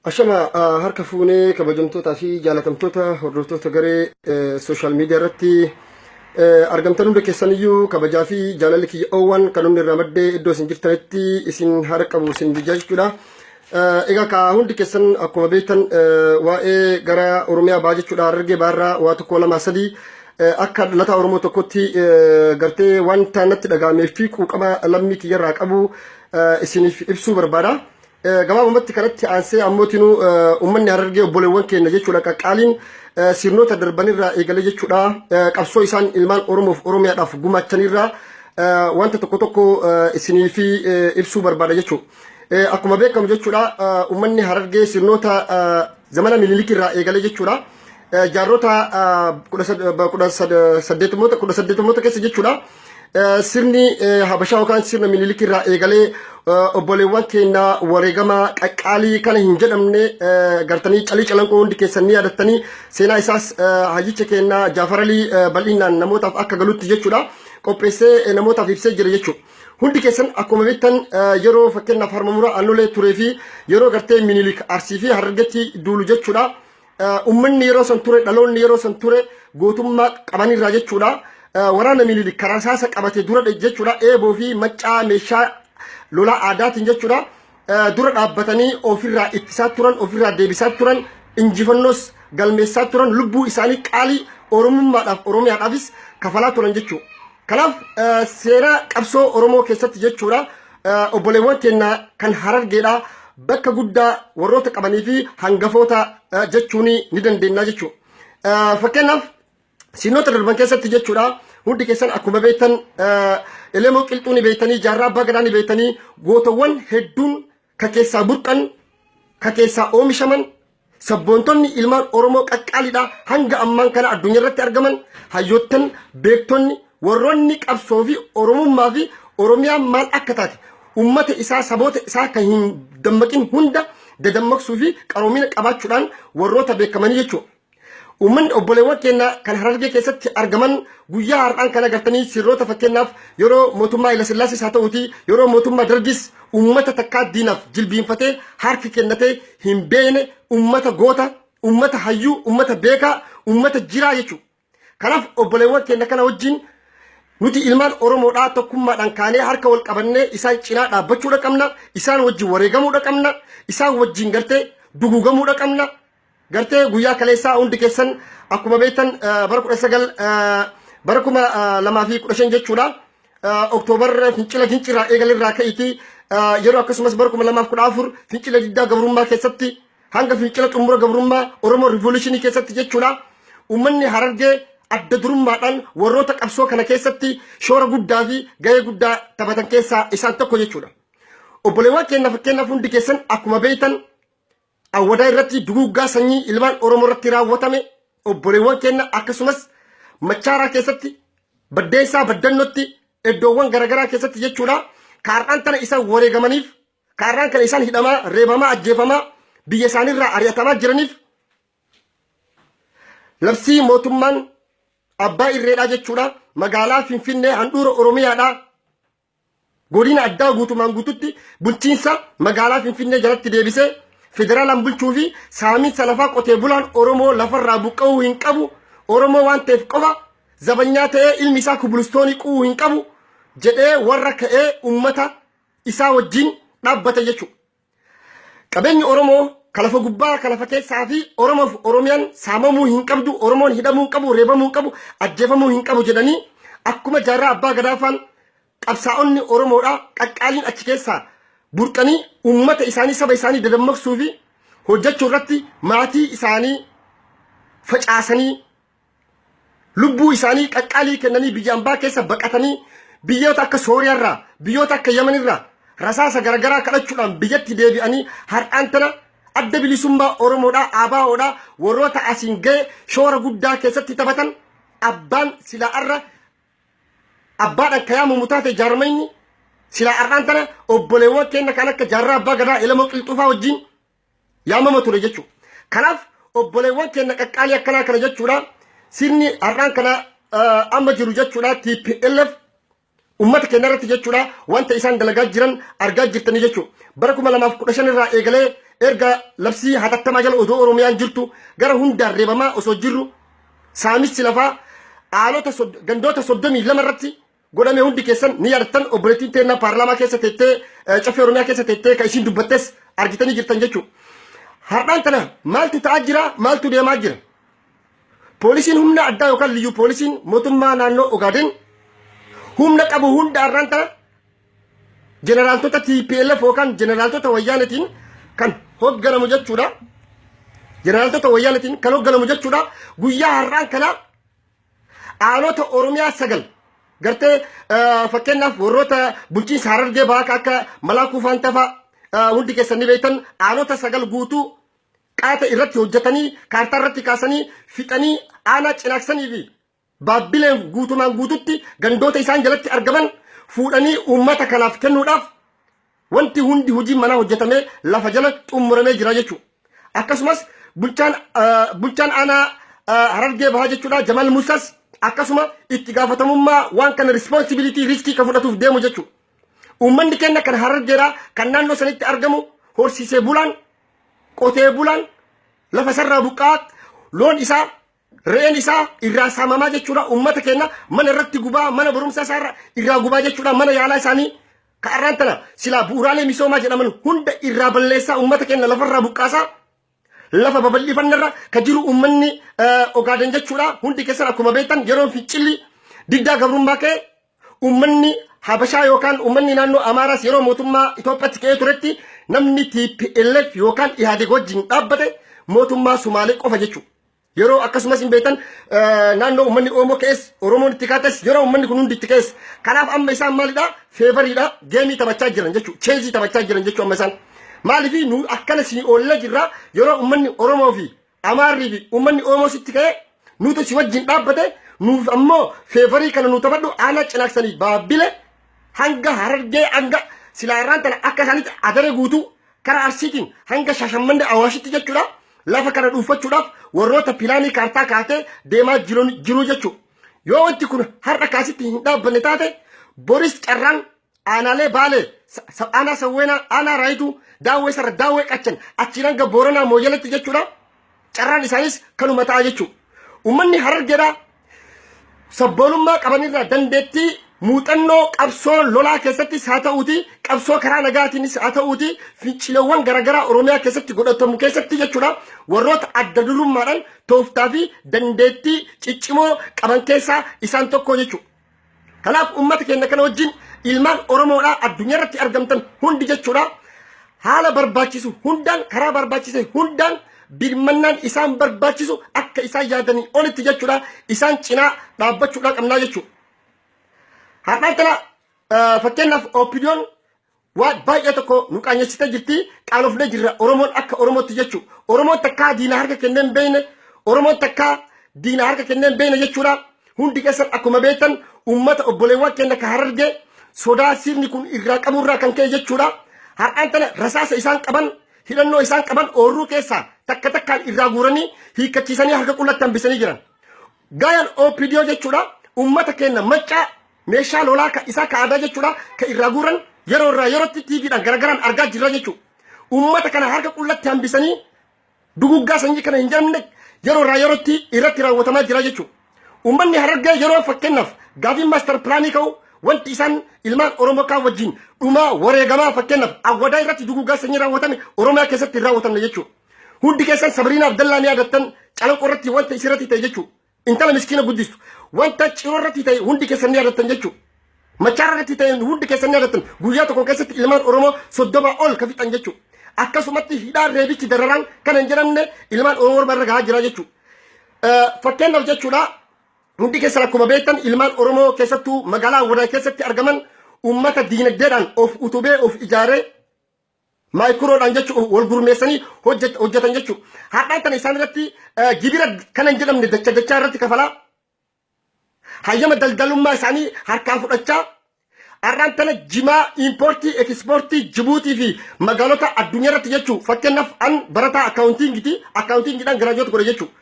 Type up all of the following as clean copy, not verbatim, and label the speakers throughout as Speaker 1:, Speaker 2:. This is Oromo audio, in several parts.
Speaker 1: Ashama harka fuunee kabajamtootaa fi jaalatamtoota hordoftoota garee sooshaal miidiyaa irratti argamtan hunda keessaniyyuu kabajaa fi jaalalli kiyyaawwan kan hundi irraa maddee iddoo isin jirtanitti isin harka qabu isin bijaa jechuudha. Egaa ka hundi keessan akkuma beektan waa'ee gara Oromiyaa baa jechuudha Harargee baarraa waa tokko lama sadii akka lataa Oromoo tokkotti gartee wanta natti dhagaamee fi quuqama lammii kiyyarraa qabu isiniif ibsuu barbaada. Gabaabumatti kanatti aansee ammootinuu uummanni Harargee obboleewwan keenya jechuudha qaqqaaliin sirnoota darbanirraa eegalee jechuudha qabsoo isaan ilmaan Oromoof Oromiyaadhaaf gumaachanirraa wanta tokko tokko isiniif ibsuu barbaada jechuudha. Akkuma beekamu jechuudha uummanni Harargee sirnoota zamana Minilikirraa eegalee jechuudha jaarrota 18 keessa jechuudha. Sirni Habashaa yookaan sirna Minilikirraa eegalee obboleewwan keenya wareegama qaqqaalii kana hin jedhamne gartanii calii calanqoo hundi keessan ni yaadattanii seenaa isaas hayyicha keenya Jaafar Alii bal'inaan namootaaf akka galutti jechuudha qopheessee namootaaf ibsee jira jechuudha. Hundi keessan akkuma beektan yeroo fakkeenyaaf harma muraa aannolee turee fi yeroo gartee Minilik Arsii fi Harargeetti duulu jechuudha. Uummanni yeroo san ture dhaloonni yeroo san ture gootummaa qabanirraa jechuudha. Waraana Minilik karaa saasa qabatee dura jechuudha eeboo fi maccaa meeshaa lolaa aadaatiin jechuudha dura dhaabbatanii ofirraa ittisaa turan ofirraa deebisaa turan injifannoos galmeessaa turan lubbuu isaanii qaalii Oromummaadhaaf Oromiyaadhaafis kafalaa turan jechuudha. Kanaaf seenaa qabsoo Oromoo keessatti jechuudha obboleewwan keenya kan Harargeedhaa bakka guddaa warroota qabanii fi hangafoota jechuun ni dandeenya jechuudha. Fakkeenyaaf sirnoota darban keessatti jechuudha hundi keessan akkuma beektan elemoo qilxuu ni beektanii jaarraa abbaa gadaa ni beektanii gootawwan hedduun ka keessaa burqan ka keessaa oomishaman sabboontonni ilmaan Oromoo qaqqaaliidha hanga ammaan kana addunyaa irratti argaman hayyoottan beektonni warroonni qabsoo fi Oromummaa fi Oromiyaa maal akka taate ummata isaa saboota isaa kan hin dammaqin hunda dadammaqsuu fi qaroomina qabaachuudhaan warroota beekamanii jechuudha. Uummanni obboleewwan keenya kan Harargee keessatti argaman guyyaa har'aan kana gartanii sirroota fakkeenyaaf yeroo mootummaa Haile Sillaasee haa ta'uuti yeroo mootummaa Dargis uummata takkaa diinaaf jilbiinfatee harki kennatee hin beekne uummata goota uummata hayyuu uummata beekaa uummata jiraa jechuudha. Kanaaf obboleewwan keenya kana wajjin nuti ilmaan Oromoodhaa tokkummaadhaan kaanee harka wal qabannee isaan cinaa dhaabbachuudha qabna isaan wajjin wareegamuudha qabna isaan wajjin gartee duguugamuudha qabna. Gartee guyyaa kaleessaa hundi keessan akkuma beektan bara 2015 jechuudha Oktoobar fincila fincirraa eegalirraa ka'iti yeroo akkasumas bara 2014 fincila diddaa gabrummaa keessatti hanga fincila xumura gabrummaa Oromoo Revolutionii keessatti jechuudha uummanni Harargee adda durummaadhaan warroota qabsoo kana keessatti shoora guddaa fi gahee guddaa taphatan keessaa isaan tokko jechuudha. Obboleewwan keenya fakkeenyaaf hundi keessan akkuma beektan awwadaa irratti duguuggaa sanyii ilmaan Oromoo irratti raawwatame obboleewwan keenya akkasumas Machaaraa keessatti Baddeessaa Baddannootti iddoowwan garaagaraa keessatti jechuudha kaarraan tana isaan wareegamaniif kaarraan kana isaan hidhamaa reebamaa ajjeefamaa biyya isaaniirraa ari'atamaa jiraniif labsii mootummaan abbaa irreedhaa jechuudha magaalaa Finfinnee handhuura Oromiyaadhaa godina addaa guutumaan guututti bulchiinsa magaalaa Finfinnee jalatti deebisee federaalaan bulchuu fi saamiinsa lafaa qotee bulaan Oromoo lafarraa buqqa'uu hin qabu Oromoo waan ta'eef qofa zabanyaa ta'ee ilmi isaa kubulstoonii qu'uu hin qabu jedhee warra ka'ee uummata isaa wajjin dhaabbate jechuudha. Qabeenyi Oromoo kalafa gubbaa kalafa keessaa fi Oromoof Oromiyaan saamamuu hin qabdu Oromoon hidhamuu hin qabu reebamuu hin qabu ajjeefamuu hin qabu jedhanii akkuma jaarraa abbaa gadaafaan qabsaa'onni Oromoodhaa qaqqaaliin achi keessaa burqanii ummata isaanii saba isaanii dadammaqsuu fi hojjechuu irratti maatii isaanii facaasanii lubbuu isaanii qaqqaalii kennanii biyya ambaa keessa baqatanii biyyoota akka Sooriyaarraa biyyoota akka Yemenirraa rasaasa garagaraa kadhachuudhaan biyyatti deebi'anii har'aan tana adda bilisummaa Oromoodhaa ABO'dhaa warroota asiin ga'e shoora guddaa keessatti taphatan abbaan silaa'arra abbaadhaan kayaamu mutaate jaarmayni sila har'aan tana obboleewwan keenya kan akka jaarraa abbaa gadaa elemoo qilxuufaa wajjin yaamama ture jechuudha. Kanaaf obboleewwan keenya qaqqaalii akkanaa kana jechuudha sirni har'aan kana amma jiru jechuudha TPLF ummata keenya irratti jechuudha wanta isaan dalagaa jiran argaa jirtanii jechuudha. Bara 2015 irraa eegalee erga labsii hatattamaa jala odoo Oromiyaan jirtu gara hundaan reebamaa osoo jirru saamichi lafaa aanota gandoota 32 irratti godhame hundi keessan ni yaadattan obboleettiin teennaa paarlaamaa keessa teettee caffee Oromiyaa keessa teettee kan isin dubbattes argitanii jirtan jechuudha. Har'aan tana maaltu ta'aa jira maaltu deemaa jira? Poolisiin humna addaa yookaan liyyuu poolisiin mootummaa naannoo Ogaaden humna qabu hunda har'aan tana jeneraaltota TPLF yookaan jeneraaltota wayyaanetiin kan hogganamu jechuudha. Jeneraaltota wayyaanetiin kan hogganamu jechuudha. Guyyaa har'aan kana aanota Oromiyaa 9 gartee fakkeenyaaf warroota bulchiinsa Harargee bahaa akka Malaakuu Faantafaa hundi keessanii beektan aanota 9 guutuu qaata irratti hojjetanii kaartaa irratti kaasanii fixanii aanaa cinaaksanii fi baabbileen guutumaan guututti gandoota isaan jalatti argaman fuudhanii uummata kanaaf kennuudhaaf wanti hundi hojii manaa hojjetamee lafa jala xumuramee jira jechuudha. Akkasumas bulchaan aanaa Harargee bahaa jechuudha Jamal Musas akkasuma itti gaafatamummaa waan kana responsibility riskii kan fudhatuuf deemu jechuudha. Uummanni keenya kan Harargeedhaa kan naannoo sanitti argamu horsiisee bulaan qotee bulaan lafa sarraa buqqaa loon isaa re'een isaa irraa saamamaa jechuudha. Uummata keenya mana irratti gubaa mana barumsaa isaa irraa gubaa jechuudha. Mana yaalaa isaanii ka'arraan tana silaa bu'uuraalee misoomaa jedhaman hunda irraa balleessaa uummata keenya lafarraa buqqaasaa lafa babal'ifannarra ka jiru uummanni Ogaaden jechuudha. Hundi keessan akkuma beektan yeroo fincilli diddaa gabrummaa ka'e uummanni Habashaa yookaan uummanni naannoo Amaaraas yeroo mootummaa Itoophiyaatti ka'ee turetti namni TPLF yookaan Ihaadeg wajjin dhaabbate mootummaa Sumaalee qofa jechuudha. Yeroo akkasumas hin beektan naannoo uummanni Oromoo ka'es Oromoon itti kaates yeroo uummanni kun hundi itti ka'es kanaaf amma isaan maalidha feevariidha geemii taphachaa jiran jechuudha. Cheezii taphachaa jiran jechuudha amma isaan. Maaliif nu akkana si oolla jirra yeroo uummanni Oromoo fi Amaarrii fi uummanni Oromoo sitti ka'e nutu si wajjin dhaabbate nuuf ammoo feevarii kana nu taphadhu aanaa cinaaksanii baabbilee hanga Harargee hanga silaarraan tana akka isaanitti adare guutuu karaa Arsiitiin hanga Shashammandee Awaashitti jechuudha. Lafa kana dhuunfachuudhaaf warroota pilaanii kaartaa kaatee deemaa jiru jechuudha. Yoo wanti kun har'a kaasitti hin dhaabbanne taate Boris carraan aanaalee Baalee aanaa Sawweenaa aanaa Raayituu daawwee sarara daawwee qachan achiin hanga Booranaa Mooyyaletti jechuudha. Carraan isaanis kanuma ta'a jechuudha. Uummanni Harargeedhaa sabboonummaa qabanirraa dandeettii muuxannoo qabsoo lolaa keessattis haa ta'uuti qabsoo karaa nagaatiinis haa ta'uuti fincileewwan garaagaraa Oromiyaa keessatti godhatamu keessatti jechuudha warroota adda durummaadhaan tooftaa fi dandeettii ciccimoo qaban keessaa isaan tokko jechuudha. Kanaaf uummata keenya kana wajjin ilmaan Oromoodhaa addunyaa irratti argamtan hundi jechuudha haala barbaachisu hundaan karaa barbaachise hundaan birmannaan isaan barbaachisu akka isaan yaadanii olitti jechuudha isaan cinaa dhaabbachuudha qabnaa jechuudha. Har'aan tana fakkeenyaaf opiniyoon waan baay'ee tokko nu qaanyessitee jirti qaanofnee jirra Oromoon akka Oromootti jechuudha. Oromoon takkaa diina harka kenneen beeyne Oromoon takkaa diina harka kenneen beeyne jechuudha. Hundi keessan akkuma beektan uummata obboleewwan keenya ka Harargee sodaa sirni kun irraa qaburraa kan ka'e jechuudha. Har'aan tana rasaasa isaan qaban hidhannoo isaan qaban oorruu keessaa takka takkaan irraa guuranii hiikkachiisanii harka qullatti hambisanii jiran. Gaayaan opidiyoo jechuudha uummata keenya maccaa meeshaa lolaa ka isaa ka aadaa jechuudha ka irraa guuran yeroo irraa yerootti tiiviidhaan garagaraan argaa jirra jechuudha. Uummata kana harka qullatti hambisanii duguggaa sanyii kana hin jedhamne yeroo irraa yerootti irratti raawwatamaa jira jechuudha. Uummanni Harargee yeroo fakkeenyaaf gaafiin maaster pilaanii ka'u wanti isaan ilmaan Oromoo kaan wajjin dhumaa wareegamaa fakkeenyaaf awwadaa irratti duguggaa sanyii raawwatame Oromiyaa keessatti hin raawwatamne jechuudha. Hundi keessan Sabriina Abdallaa ni yaadattan calanqoo irratti wanta isirratti ta'e jechuudha. Intala miskiina guddistu wanta ciroo irratti ta'e hundi keessan ni yaadattan jechuudha. Machaara irratti ta'e hundi keessan ni yaadattan guyyaa tokko keessatti ilmaan Oromoo 30 ol ka fixan jechuudha. Akkasumatti hidhaan reebichi dararaan kan hin jedhamne ilmaan Oromoo irra gahaa jira jechuudha. Fakkeenyaaf jechuudha hundi keessan akkuma beektan ilmaan Oromoo keessattuu magaalaa Wadaa keessatti argaman uummata diinagdeedhaan of utubee of ijaaree maayikuroodhaan jechuudha wal gurmeessanii hojjetan jechuudha. Har'aan tana isaan irratti gibira kan hin jedhamne dachaa irratti kafalaa hayyama daldalummaa isaanii harkaan fudhachaa har'aan tana jimaa impoortii ekspoortii Jibuutii fi magaalota addunyaa irratti jechuudha. Fakkeenyaaf an barataa akkaawuntiingiidhaan garaajoota godhe jechuudha.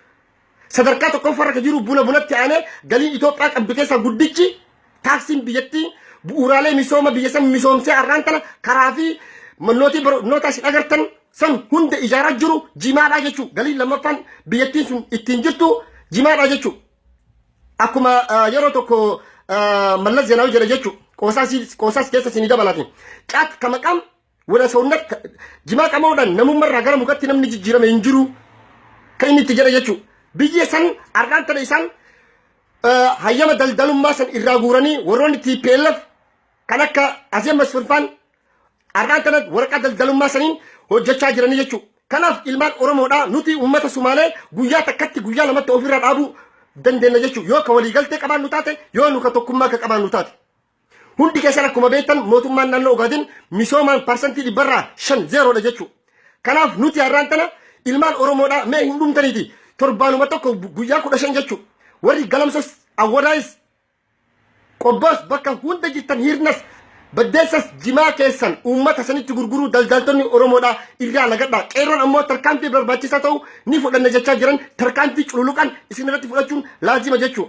Speaker 1: Sadarkaa tokkoffaarra ka jiru buna bunatti aanee galiin Itoophiyaa qabdu keessaa guddichi taaksiin biyyattii bu'uuraalee misooma biyya san misoomsee arraan tana karaa fi mannootii barnootaa si agartan san hunda ijaaraa jiru jimaadhaa jechuu galii lammaffaan biyyattiin sun ittiin jirtu jimaadhaa jechuu akkuma yeroo tokko mallas zeenaawi jedha jechuu qoosaas keessa sinii dabalaatiin caat kamaqam wala sawnat jimaa qamoodhaan namummarraa gara mukatti namni jijjiirame hin jiru kan inni itti jedha jechuu biyya san arraan tana isaan hayyama daldalummaa san irraa guuranii warroonni TPLF kan akka Azee Masfirfaan arraan tana waraqaa daldalummaa saniin hojjechaa jiranii jechuu kanaaf ilmaan Oromoodhaa nuti uummata Sumaalee guyyaa takkatti guyyaa lamatti ofirraa dhaabuu dandeenya jechuu yoo ka waliigaltee qabaannu taate yoo nu ka tokkummaa ka qabaannu taate hundi keessan akkuma beektan mootummaan naannoo Ogaadin misoomaan parsantii 5-0 jechuu kanaaf nuti har'aan tana ilmaan Oromoodhaa mee hin dhumtaniiti torbaanuma tokko guyyaa 15 jechuu warri galamsos awwadaayis qobboos bakka hunda jirtan hirnas baddeessas jimaa keessan uummata sanitti gurguruu daldaltonni Oromoodhaa irraa lagadhaa qeerroon ammoo tarkaanfii barbaachisaa ta'u ni fudhanna jechaa jiran tarkaanfii cululuqan isin irratti fudhachuun laazima jechuu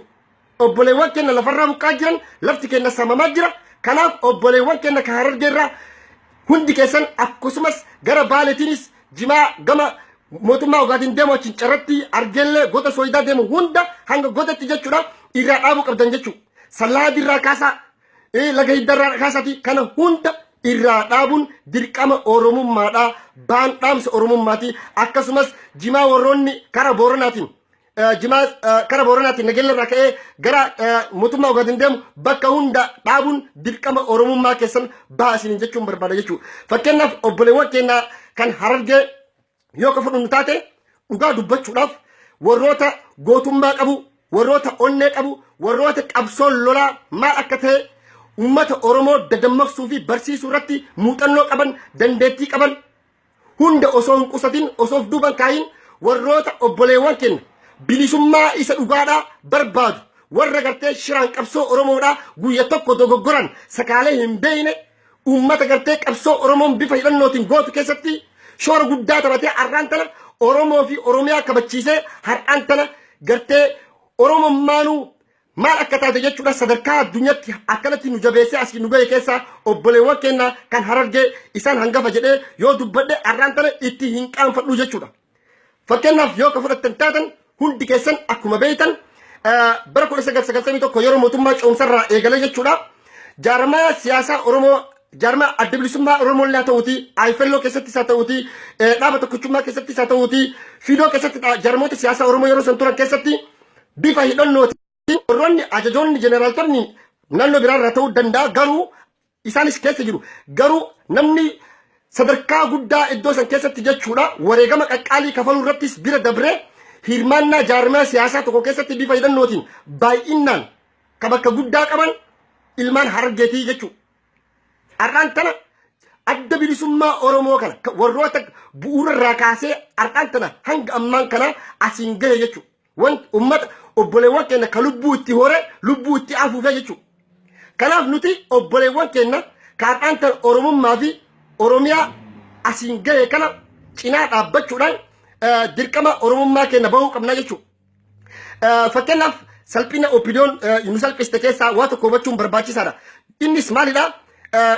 Speaker 1: obboleewwan keenya lafarraa buqqaa jiran lafti keenya samamaa jira kanaaf obboleewwan keenya ka Harargeerraa hundi keessan akkasumas gara Baaleetiinis jimaa gama mootummaa Ogaadin deemu achiin carratti argeellee goda Soyidaa deemu hunda hanga godatti jechuudha irraa dhaabuu qabdan jechuu Salaadirraa kaasaa laga hiddarraa kaasaati kana hunda irraa dhaabuun dirqama Oromummaadhaa baan dhaamsa Oromummaati akkasumas jimaa warroonni kara Booranaatiin jimaa kara Booranaatiin nageellarraa ka'ee gara mootummaa Ogaadin deemu bakka hunda dhaabuun dirqama Oromummaa keessan baasiniin jechuun barbaada jechuu fakkeenyaaf obboleewwan keenya kan Harargee yoo ka fudhannu taate dhugaa dubbachuudhaaf warroota gootummaa qabu warroota onnee qabu warroota qabsoon lolaa maal akka ta'e ummata Oromoo dadammaqsuu fi barsiisuu irratti muuxannoo qaban dandeettii qaban hunda osoo hin qusatin osoo duuban kaayin warroota obboleewwan keenya bilisummaa isa dhugaadhaa barbaadu warra gartee shiraan qabsoo Oromoodhaa guyya tokko dogoggoran sakaalee hin beeyne ummata gartee qabsoo Oromoon bifa hidhannootiin gootu keessatti shoora guddaa taphatee har'aan tana Oromoo fi Oromiyaa kabachiisee har'aan tana gartee Oromummaanuu maal akka taate jechuudha sadarkaa addunyaatti akkanatti nu jabeessee asii nu ga'e keessaa obboleewwan keenya kan Harargee isaan hangafa jedhee yoo dubbadhe har'aan tana itti hin qaanfadhu jechuudha. Fakkeenyaaf yoo ka fudhattan taatan hundi keessan akkuma beektan bara 1991 yeroo mootummaa Coomsarraa eegalee jechuudha jaarmaa siyaasaa Oromoo jaarmaa adda bilisummaa Oromoo illee ta'uuti Ayfelloo keessatti isaa ta'uuti dhaaba tokkichummaa keessatti isaa ta'uuti Fidoo keessatti jaarmoota siyaasaa Oromoo yeroo san turan keessatti bifa hidhannooti warroonni ajajoonni jeneraaltonni naannoo biraarraa ta'uu danda'a garuu isaanis keessa jiru garuu namni sadarkaa guddaa iddoo san keessatti jechuudha wareegama qaqqaalii kafaluu irrattis bira dabree hirmaannaa jaarmaa siyaasaa tokko keessatti bifa hidhannootiin baay'inaan ka bakka guddaa qaban ilmaan Harargeetii jechuudha. Har'aan tana adda bilisummaa Oromoo kana warroota bu'uurarraa kaasee har'aan tana hanga ammaan kana asiin gahe jechuudha. Wanti ummata obboleewwan keenya ka lubbuu itti hore lubbuu itti afuufee jechuudha. Kanaaf nuti obboleewwan keenya ka har'aan tana Oromummaa fi Oromiyaa asiin gahe kana cinaa dhaabbachuudhaan dirqama Oromummaa keenya bahuu qabna jechuudha. Fakkeenyaaf salphina opiniyoon nu salphiste keessaa waa tokko hubachuun barbaachisaadha. Innis maalidhaa?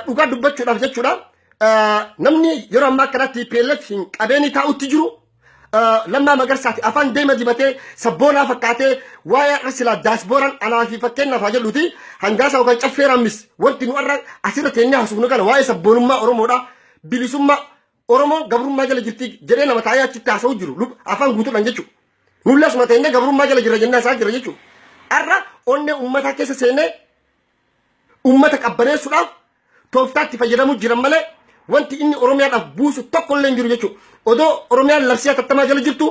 Speaker 1: Dhugaa dubbachuudhaaf jechuudha namni yeroo ammaa kanatti PLF hin qabeeni taa'utti jiru Lammaa Magarsaati afaan deema dibatee sabboonaa fakkaatee waa'ee arsilaa daasbooraan anaa fi fakkeenyaaf haa jedhuuti hangaasa yookaan caffeeraammis wanti nu irra asirra teenyee haasofnu kana waa'ee sabboonummaa Oromoodha bilisummaa Oromoo gabrummaa jala jirti jedhee nama taa'ee achitti haasa'u jiru afaan guutuudhaan jechuudha. Nullee asuma teenyee gabrummaa jala jirra jennaa isaa jira jechuudha. Har'a onnee uummataa keessa seenee uummata qabbaneessuudhaaf tooftaatti fayyadamu jiran malee wanti inni Oromiyaadhaaf buusu tokko illee hin jiru jechuudha. Odoo Oromiyaan labsii hatattamaa jala jirtu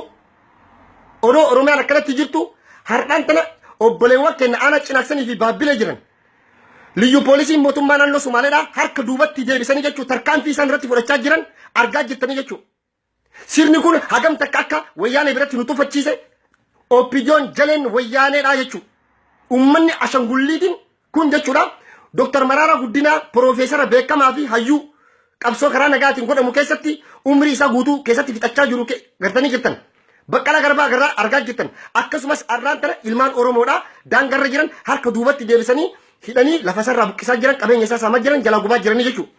Speaker 1: odoo Oromiyaan akkanatti jirtu har'aan tana obboleewwan keenya aanaa cinaaksanii fi baabbilee jiran liyyuu poolisiin mootummaa naannoo Somaaleedhaa harka duubatti deebisanii jechuudha tarkaanfii isaan irratti fudhachaa jiran argaa jirtanii jechuudha. Sirni kun hagam takka akka wayyaanee biratti nu tufachiise opiniyoon jaleen wayyaaneedhaa jechuudha. Uummanni ashangulliitiin kun jechuudha. Dr. Mararaa Guddinaa Profeesara beekamaa fi hayyuu qabsoo karaa nagaatiin godhamu keessatti umrii isaa guutuu keessatti fixachaa jiru gartanii jirtan. Baqqalaa Garbaa agarraa argaa jirtan. Akkasumas har'aan tana ilmaan Oromoodhaa daangarra jiran harka duubatti deebisanii hidhanii lafa sarraa buqqisaa jiran qabeenya isaa saamaa jiran jalaa gubaa jiranii jechuudha.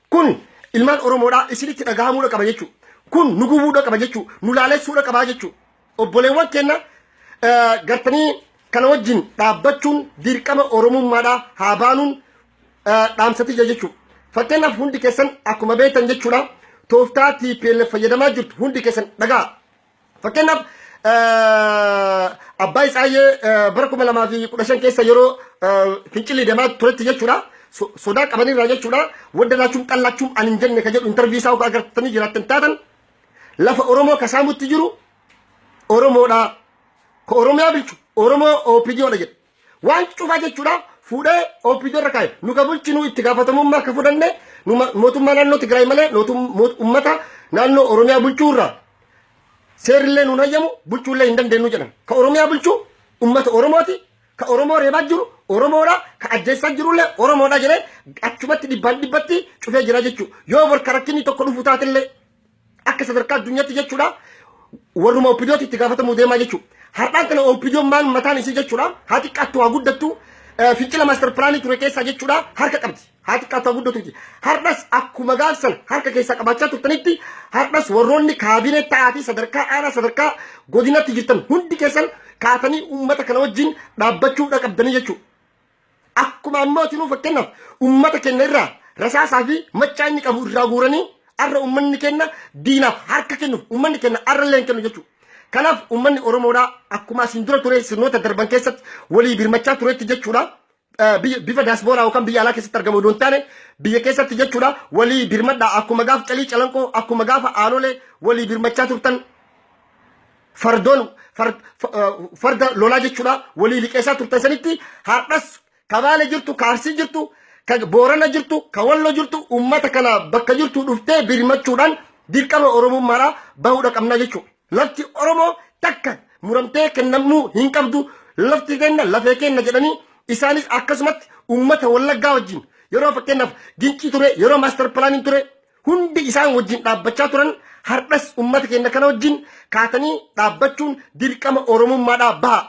Speaker 1: Kun ilmaan Oromoodhaa isinitti dhagahamuudha qaba jechuudha. Kun nu gubuudha qaba jechuudha. Nu laalessuudha qaba jechuudha. Obboleewwan keenya gartanii kana wajjin dhaabbachuun dirqama Oromummaadhaa haa baanuun dhaamsati jechuudha. Fakkeenyaaf hundi keessan akkuma beektan jechuudha. Tooftaa TPLF fayyadamaa jirtu hundi keessan dhagaa. Fakkeenyaaf abbaa Isaayee bara 2015 keessa yeroo fincilii deemaa turetti jechuudha. Sodaa qabanirraa jechuudha. Wadda laachuun xallaachuun ani hin jenne ka jedhu intervii isaa agartanii jiraattan taatan lafa Oromoo kasaamutti jiru Oromoodhaa. Ka Oromiyaa bulchu Oromoo OPDOdha jedhe. Waan cufaa jechuudha. Fuudhee OPDO irra kaa'e. Nu ka bulchinu itti gaafatamummaa ka fudhanne mootummaa naannoo Tigraay malee uummata naannoo Oromiyaa bulchuurraa. Seerillee nuun hayyamu bulchuullee hin dandeenyu jedhan. Ka Oromiyaa bulchuu uummata Oromooti. Ka Oromoo reebaa jiru Oromoodha. Ka ajjeessaa jirullee Oromoodha jedhee achumatti dhibbatti cufee jira jechuudha. Yoo bakka rakkinni tokko dhufu taatillee akka sadarkaa addunyaatti jechuudha. Warruma OPDOoti itti gaafatamuu deemaa jechuudha. Har'aan kana OPDO maal mataan isii jechuudha. Haa xiqqaattu haa guddattu. Fincila master plaanii ture keessa jechuudha. Harka qabdi. Haa xiqqaattu haa guddatuuti. Har'as akkuma gaafsan harka keessaa qabaachaa turtanitti har'as warroonni kaabineet ta'aatii sadarkaa aanaa sadarkaa godinatti jirtan hundi keessan kaatanii uummata kana wajjin dhaabbachuudha qabdanii jechuudha. Akkuma ammootinuu fakkeenyaaf uummata keenya irraa rasaasaa fi maccaa inni qabu irraa guuranii arra uummanni keenya diinaaf harka kennuuf uummanni keenya arra illee kennu jechuudha. Kanaaf uummanni Oromoodhaa akkuma asiin dura ture sirnoota darban keessatti walii birmachaa turetti jechuudha. Bifa diaspooraa yookaan biyya alaa keessatti argamu doon taane biyya keessatti jechuudha walii birmadhaa akkuma gaafa calii calanqoo akkuma gaafa aanolee walii birmachaa turtan farda lolaa jechuudha walii liqeessaa turtan sanitti har'as kabaale jirtu kaarsii jirtu ka boorana jirtu ka walloo jirtu uummata kana bakka jirtu dhuftee birmachuudhaan dirqama Oromummaadhaa bahuudha qabna jechuudha. Lafti Oromoo takka muramtee kennamuu hin qabdu lafti keenya lafee keenya jedhanii isaanis akkasumatti uummata Wallaggaa wajjin yeroo fakkeenyaaf gincii ture yeroo master plaaniin ture hundi isaan wajjin dhaabbachaa turan har'as uummata keenya kana wajjin kaatanii dhaabbachuun dirqama Oromummaadhaa baha.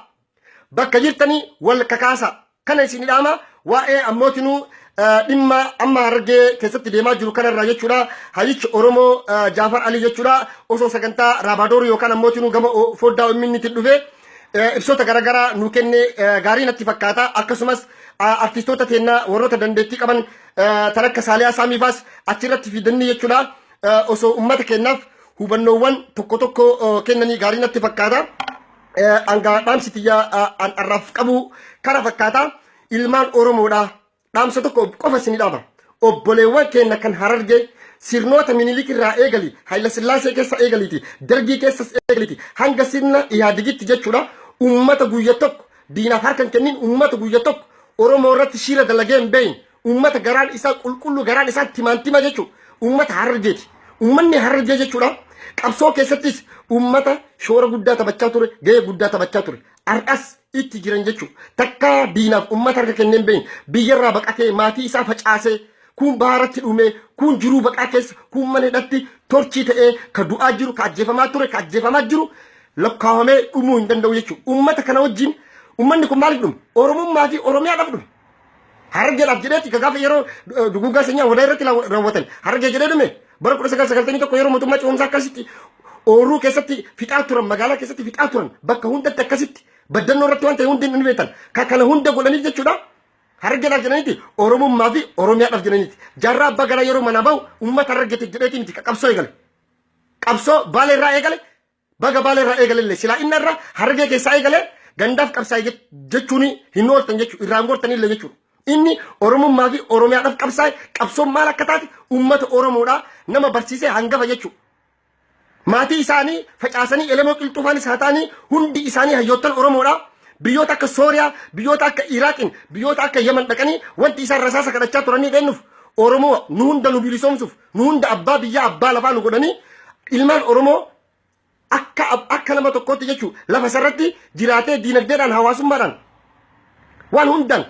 Speaker 1: Bakka jirtanii wal kakaasa kana isin dhaama waa'ee ammootinuu dhimma amma Harargee keessatti deemaa jiru kanarraa jechuudha. Hayyichi Oromoo Jaafar Ali jechuudha osoo sagantaa Raabadoor yookaan ammootinuu gama foddaa uummannitti dhufe ibsoota garaagaraa nu kenne gaarii natti fakkaata. Akkasumas artistoota teennaa warroota dandeettii qaban tan akka Saaliyaa Saamiifaas achirratti fidanii jechuudha. Osoo uummata keenyaaf hubannoowwan tokko kennanii gaarii natti fakkaata. Angaa dhaamsitiyyaa arraaf qabu kana fakkaata. Ilmaan Oromoodhaa dhaamsa tokko qofa isin dhaaba. Obboleewwan keenya kan Harargee sirnoota Minilik irraa eegali Hayila Sillaasee keessa eegaliiti Dargii keessas eegaliti hanga sirna Ihaadigitti jechuudha. Uummata guyya tokko diinaaf harkan kennin uummata guyya tokko Oromoo irratti shiira dalagee hin beeyin uummata garaan isaa qulqullu garaan isaa timaantima jechuudha. Uummata Harargeeti. Uummanni Harargee jechuudha. Qabsoo keessattis uummata shoora guddaa taphachaa ture gahee guddaa taphachaa ture. Har'as itti jiran jechuudha. Takka diinaaf uummata harka kenneen beeyin biyyarraa baqatee maatii isaa facaasee kun baaratti dhume kun jiruu baqaa keessa kun mana hidhatti torchii ta'ee ka du'aa jiru ka ajjeefamaa ture ka ajjeefamaa jiru lakkaawamee dhumuu hin danda'u jechuudha. Uummata kana wajjin uummanni kun maaliif dhume? Oromummaa fi Oromiyaadhaaf dhume. Harargeedhaaf jedheeti ka gaafa yeroo duguuggaa seenyaa wadaa irratti raawwatan Harargee jedhee dhume bara 1991 yeroo mootummaa ce'umsaa akkasitti ooruu keessatti fixaa turan magaalaa keessatti fixaa turan bakka hundatti akkasitti baddannoo irratti waan ta'e hundi hin beekan kana hunda godhaniif jechuudha. Harargeedhaaf jedhaniiti Oromummaa fi Oromiyaadhaaf jedhaniiti. Jaarraa abbaa garaa yeroo mana bahu uummata Harargeetiif jedheeti miti qabsoo eegale. Qabsoo Baalee irraa eegale baga Baalee irraa eegale illee silaa inni irraa Harargee keessaa eegale gandaaf qabsaa'e jechuun hin ooltan jechuudha irraan gortan illee jechuudha. Inni Oromummaa fi Oromiyaadhaaf qabsaa'e qabsoon maal akka taate uummata Oromoodhaa nama barsiisee hangafa jechuudha. Maatii isaanii facaasanii elemoo qilxuufaanis haa ta'anii hundi isaanii hayyoottan Oromoodhaa. Biyyoota akka Sooriyaa, biyyoota akka Iraaqiin, biyyoota akka Yemen dhaqanii wanti isaan rasaasa kadhachaa turanii dheennuuf Oromoo nu hunda nu bilisoomsuuf nu hunda abbaa biyyaa abbaa lafaa nu godhanii ilmaan Oromoo akka nama tokkootti jechuudha lafa isarratti jiraatee diinagdeedhaan hawaasummaadhaan waan hundaan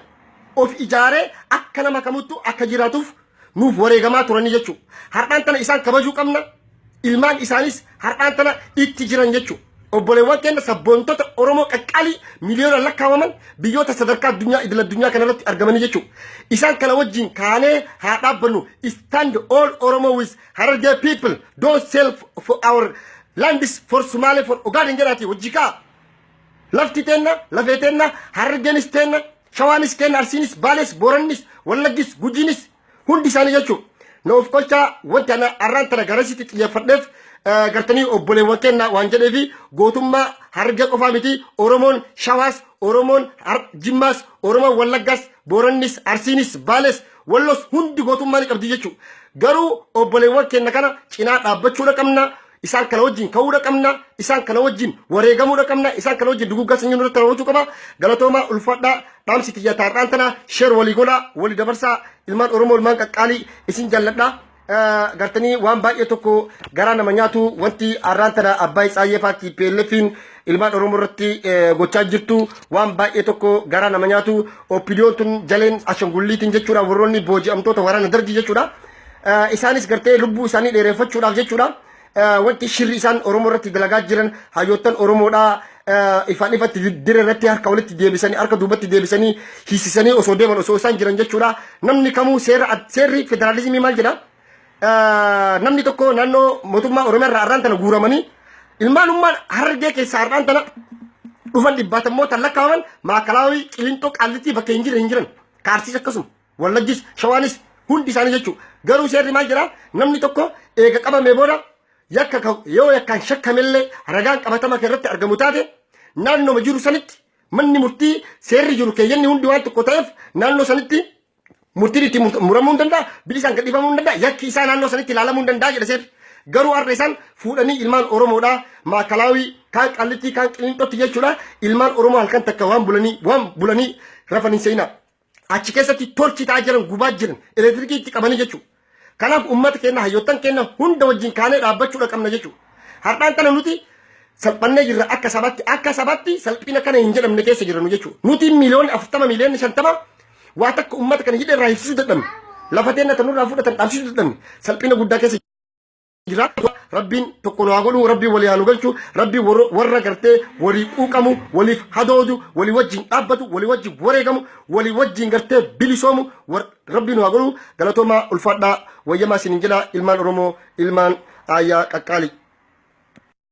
Speaker 1: of ijaaree akka nama kamuttu akka jiraatuuf nuuf wareegamaa turanii jechuudha. Har'aan tana isaan kabajuu qabna ilmaan isaanis har'aan tana itti jiran jechuudha. obboleewwan keenya sabboontota Oromoo qaqqaalii miliyoona lakkaa'aman biyyoota sadarkaa addunyaa idil addunyaa kanarratti argamanii jechuudha. Isaan kana wajjin kaanee haa dhaabbannu. Stand all Oromo with Harargee people. Don't sell for our lands for Somali for Ogaden jedhaati wajjikaa. Lafti teenna, lafee teenna, Harargeenis teenna, Shawaanis kenna, Arsiinis, Baales, Boorannis, Wallaggis, Gujiinis hundi isaanii jechuudha. Noof kolchaa wanti ana arraan tana garasitti xiyyeeffadheef gartanii obboleewwan keenya waan jedheefi gootummaa Harargee qofaa miti Oromoon Shawaas, Oromoon Jimmaas, Oromoon Wallaggaas, Boorannis, Arsiinis, Baales, Wallos hundi gootummaa ni qabdi jechuudha. Garuu obboleewwan keenya kana cinaa dhaabbachuudha qabna. Isaan kana wajjin ka'uudha qabna. Isaan kana wajjin wareegamuudha qabna. Isaan kana wajjin duguggaa sanyii nurratti raawwachuu qaba. Galatooma ulfaadhaa dhaamsi xiyyataa har'aan tana sheer walii godhaa walii dabarsaa ilmaan Oromoo ilmaan qaqqaalii isin jalladhaa. Gartanii waan baay'ee tokko garaa nama nyaatu wanti har'aan tana Abbaay Tsaayyee faatti PLFin ilmaan Oromoo irratti gochaa jirtu waan baay'ee tokko garaa nama nyaatu. Oppidiyoon tun jaleen ashangulliitiin jechuudha warroonni booji'amtoota waraana dargii jechuudha. Isaanis gartee lubbuu isaanii dheereffachuudhaaf jechuudha. Wanti shirri isaan Oromoo irratti dalagaa jiran hayyoottan Oromoodhaa ifaan ifatti dirree irratti harka walitti deebisanii harka duubatti deebisanii hiisisanii osoo deeman osoo isaan jiran jechuudha. Namni kamuu seerri federaalizimii maal jedha? Namni tokko naannoo mootummaa Oromiyaa irraa har'aan tana guuramanii ilmaanummaan Harargee keessaa har'aan tana dhufan dhibbaatammoota lakkaa'aman Maakalaawii Qiliinxoo Qaallitii bakka hin jiran Kaarsiis akkasuma Wallaggis Shawaanis hundi isaanii jechuudha. Garuu seerri maal jedha? Namni tokko eega qabamee booda yoo yakkaan shakkamellee ragaan qabatama irratti argamu taate naannoo jiru sanitti manni murtii seerri jiru keeyyanni hundi waan tokko ta'eef naannoo sanitti murtiin itti muramuu hin danda'a bilisaan gadhiifamuu hin danda'a yakki isaa naannoo sanitti ilaalamuu hin danda'a jedha seerri. Garuu har'a isaan fuudhanii ilmaan Oromoodhaa Maakalaawii kaan Qaallitii kaan Qiliinxootti jechuudha ilmaan Oromoo halkan takka waan bulanii rafan hin seenaa achi keessatti torchi ta'aa jiran gubaa jiran elektiriikii itti qabanii jechuudha. Kanaaf ummata keenya hayyoottan keenya hunda wajjin kaanee dhaabbachuudha qabna jechuudha. Har'aan tana nuti salphannee jirra akka sabatti salphina kana hin jedhamne keessa jiranu jechuudha. Nuti miliyoona 40 miliyoona 50 waa takka ummata kana hidha irraa hiisisuu dadhabne. Lafa teenya tanurraa fudhatan dhaabsisuu dadhabne. Salphina guddaa keessa jira. Rabbiin tokko nu haa godhu, Rabbiin walii haa nu galchu, Rabbiin warra gartee walii quuqamu, waliif hadoodu, walii wajjin dhaabbatu, walii wajjin wareegamu, walii wajjin gartee bilisoomu, Rabbiin nu haa godhu. Galatooma ulfaadhaa wayyamaa isin jedha ilmaan Oromoo ilmaan Ayyaa Qaqqaalii.